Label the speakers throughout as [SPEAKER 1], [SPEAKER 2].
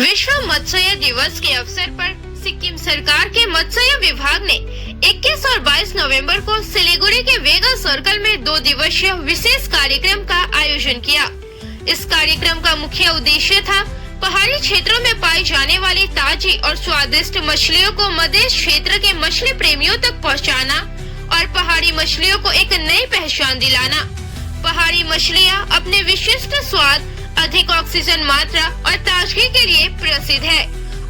[SPEAKER 1] विश्व मत्स्य दिवस के अवसर पर सिक्किम सरकार के मत्स्य विभाग ने 21 और 22 नवंबर को सिलीगुड़ी के वेगा सर्कल में 2 दिवसीय विशेष कार्यक्रम का आयोजन किया। इस कार्यक्रम का मुख्य उद्देश्य था पहाड़ी क्षेत्रों में पाई जाने वाली ताजी और स्वादिष्ट मछलियों को मध्य क्षेत्र के मछली प्रेमियों तक पहुंचाना और पहाड़ी मछलियों को एक नई पहचान दिलाना। पहाड़ी मछलियां अपने विशिष्ट स्वाद, अधिक ऑक्सीजन मात्रा और ताजगी के लिए प्रसिद्ध है।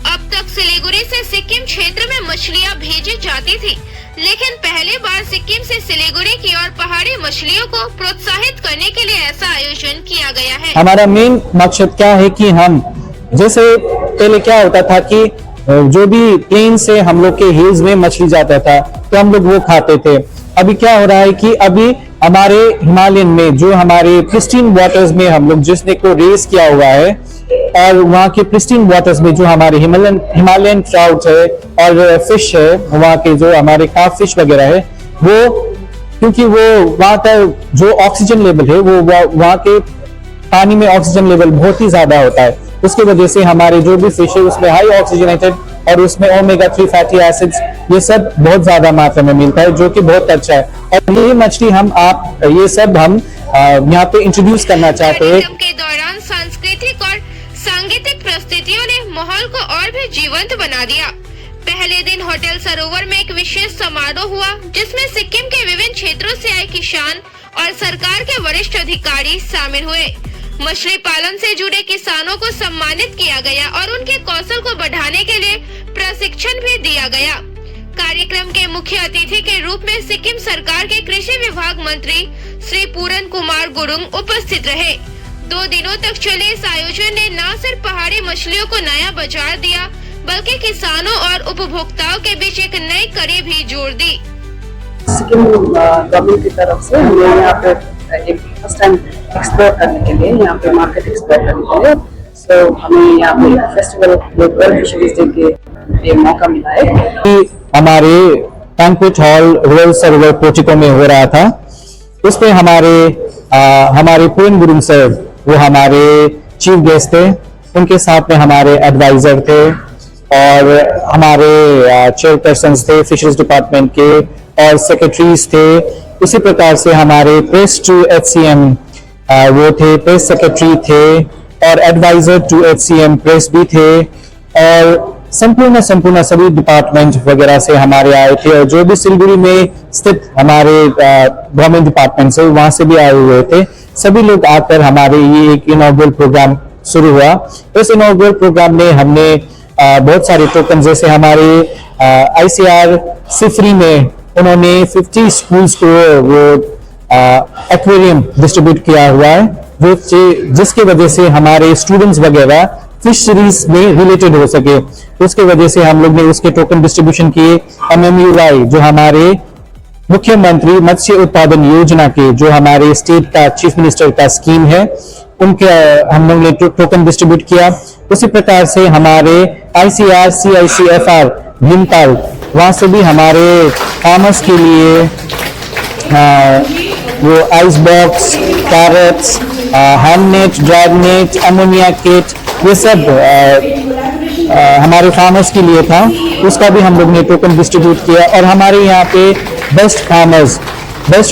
[SPEAKER 1] अब तक सिलीगुड़ी से सिक्किम क्षेत्र में मछलियां भेजी जाती थी, लेकिन पहली बार सिक्किम से सिलीगुड़ी की ओर पहाड़ी मछलियों को प्रोत्साहित करने के लिए ऐसा आयोजन किया गया है।
[SPEAKER 2] हमारा मेन मकसद क्या है कि हम जैसे पहले क्या होता था कि जो भी प्लेन से हम लोग के हिल्स में मछली जाता था तो हम लोग वो खाते थे। अभी क्या हो रहा है कि अभी हमारे हिमालयन में जो हमारे प्रिस्टीन वाटर्स में हम लोग जिसने को रेस किया हुआ है और वहाँ के प्रिस्टीन वाटर्स में जो हमारे हिमालयन ट्राउट है और फिश है, वहाँ के जो हमारे कार्प फिश वगैरह है, वो क्योंकि वो वहाँ का जो ऑक्सीजन लेवल है वो वहाँ के पानी में ऑक्सीजन लेवल बहुत ही ज्यादा होता है। उसकी वजह से हमारे जो भी फिश है उसमें हाई ऑक्सीजनेटेड और उसमें ओमेगा 3 फैटी एसिड्स ये सब बहुत ज्यादा मात्रा में मिलता है, जो कि बहुत अच्छा है। और ये मछली हम यहाँ पे इंट्रोड्यूस करना चाहते हैं।
[SPEAKER 1] के दौरान सांस्कृतिक और सांगीतिक प्रस्तुतियों ने माहौल को और भी जीवंत बना दिया। पहले दिन होटल सरोवर में एक विशेष समारोह हुआ, जिसमें सिक्किम के विभिन्न क्षेत्रों से आए किसान और सरकार के वरिष्ठ अधिकारी शामिल हुए। मछली पालन से जुड़े किसानों को सम्मानित किया गया और उनके कौशल को बढ़ाने के लिए प्रशिक्षण भी दिया गया। कार्यक्रम के मुख्य अतिथि के रूप में सिक्किम सरकार के कृषि विभाग मंत्री श्री पूरन कुमार गुरुंग उपस्थित रहे। 2 दिनों तक चले इस आयोजन ने न सिर्फ पहाड़ी मछलियों को नया बाजार दिया, बल्कि किसानों और उपभोक्ताओं के बीच एक नई कड़ी भी जोड़ दी।
[SPEAKER 3] सिक्किम गवर्नमेंट की तरफ से हमें यहाँ पे एक फर्स्ट टाइम एक्सप्लोर करने के लिए, यहाँ पे मार्केट एक्सप्लोर करने के लिए, सो हमें यहाँ पे फेस्टिवल वर्ल्ड फिशरीज डे के ये मौका मिला है।
[SPEAKER 2] हमारे बैंक्वेट हॉल रॉयल सरोवर पोर्टिको में हो रहा था। उसमें हमारे पूरन गुरुंग सर वो हमारे चीफ गेस्ट थे, उनके साथ में हमारे एडवाइजर थे और हमारे चेयरपर्सन थे फिशरीज डिपार्टमेंट के और सेक्रेटरीज थे। उसी प्रकार से हमारे प्रेस टू HCM वो थे, प्रेस सेक्रेटरी थे और एडवाइजर टू HCM प्रेस भी थे और संपूर्ण सभी डिपार्टमेंट वगैरह से हमारे आए थे और जो भी सिलीगुड़ी में स्थित हमारे गवर्नमेंट डिपार्टमेंट से वहां से भी आए हुए थे। सभी लोग आकर हमारे ये एक इनॉग्रेल प्रोग्राम शुरू हुआ। इस इनॉग्रेल प्रोग्राम में हमने बहुत सारे टोकन, जैसे हमारे ICR सिफरी में उन्होंने 50 स्कूल्स को वो एक्वेरियम डिस्ट्रीब्यूट किया हुआ है, जिसकी वजह से हमारे स्टूडेंट्स वगैरह फिशरीज में रिलेटेड हो सके। उसके वजह से हम लोग ने उसके टोकन डिस्ट्रीब्यूशन किए। MMUY जो हमारे मुख्यमंत्री मत्स्य उत्पादन योजना के जो हमारे स्टेट का चीफ मिनिस्टर का स्कीम है, उनके हम लोग ने टोकन डिस्ट्रीब्यूट किया। उसी प्रकार से हमारे ICR CICFR भीमताल, वहां से भी हमारे फार्मर्स के लिए वो ice box, crates, hand net, drag net, ammonia kit, ये सब हमारे फार्मर्स के लिए था। उसका भी हम लोग ने टोकन डिस्ट्रीब्यूट किया। और हमारे यहाँ पे बेस्ट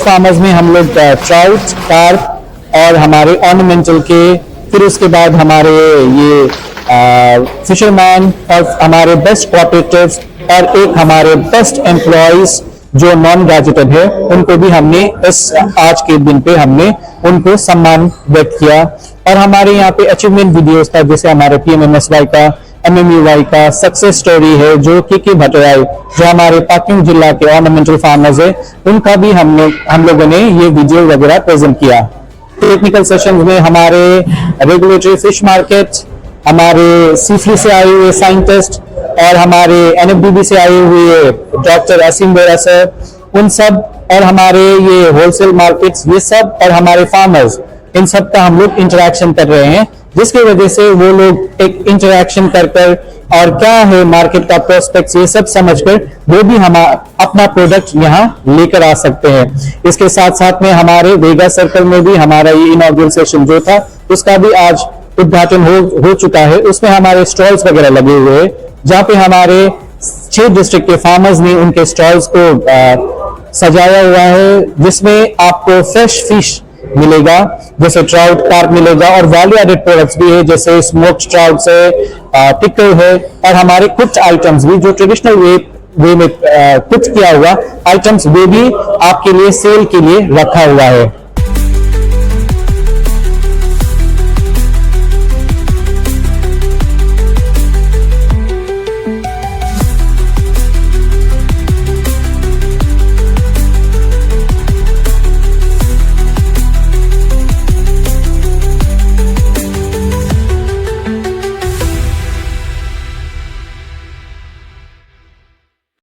[SPEAKER 2] फार्मर्स में हम लोग ट्राउट, कार्प और हमारे ऑर्नामेंटल के, फिर उसके बाद हमारे ये फिशरमैन और हमारे बेस्ट कोऑपरेटिव्स और एक हमारे बेस्ट एम्प्लॉयज जो नॉन ग्रेजुएटेड है, उनको भी हमने इस आज के दिन पे हमने उनको सम्मान व्यक्त किया। और हमारे यहाँ पे अचीवमेंट वीडियोस था, जैसे हमारे PMMSY का, MMUY का सक्सेस स्टोरी है, जो के भटोराई जो हमारे पाक्योंग जिला के ऑर्नामेंटल फार्मर्स है, उनका भी हम लोगों ने ये वीडियो वगैरह प्रेजेंट किया। टेक्निकल सेशन में हमारे रेगुलेटरी फिश मार्केट, हमारे सीफली से आए हुए साइंटिस्ट और हमारे NFDB से आए हुए डॉक्टर असीम बोरा सर, उन सब और हमारे ये होलसेल मार्केट्स, ये सब और हमारे फार्मर्स, इन सब का हम लोग इंटरेक्शन कर रहे हैं, जिसकी वजह से वो लोग एक इंटरेक्शन कर और क्या है मार्केट का प्रोस्पेक्ट, ये सब समझकर वो भी हम अपना प्रोडक्ट यहाँ लेकर आ सकते हैं। इसके साथ साथ में हमारे वेगा सर्कल में भी हमारा ये इनॉग्रेल सेशन जो था, उसका भी आज उद्घाटन हो चुका है। उसमें हमारे स्टॉल्स वगैरह लगे हुए हैं, जहाँ पे हमारे 6 डिस्ट्रिक्ट के फार्मर्स ने उनके स्टॉल्स को सजाया हुआ है, जिसमें आपको फ्रेश फिश मिलेगा, जैसे ट्राउट कार्प मिलेगा, और वैल्यू एडेड प्रोडक्ट्स भी है, जैसे स्मोक्ड ट्राउट है, टिक्कल है, और हमारे कुछ आइटम्स भी जो ट्रेडिशनल वे में कुछ किया हुआ आइटम्स, वे भी आपके लिए सेल के लिए रखा हुआ है।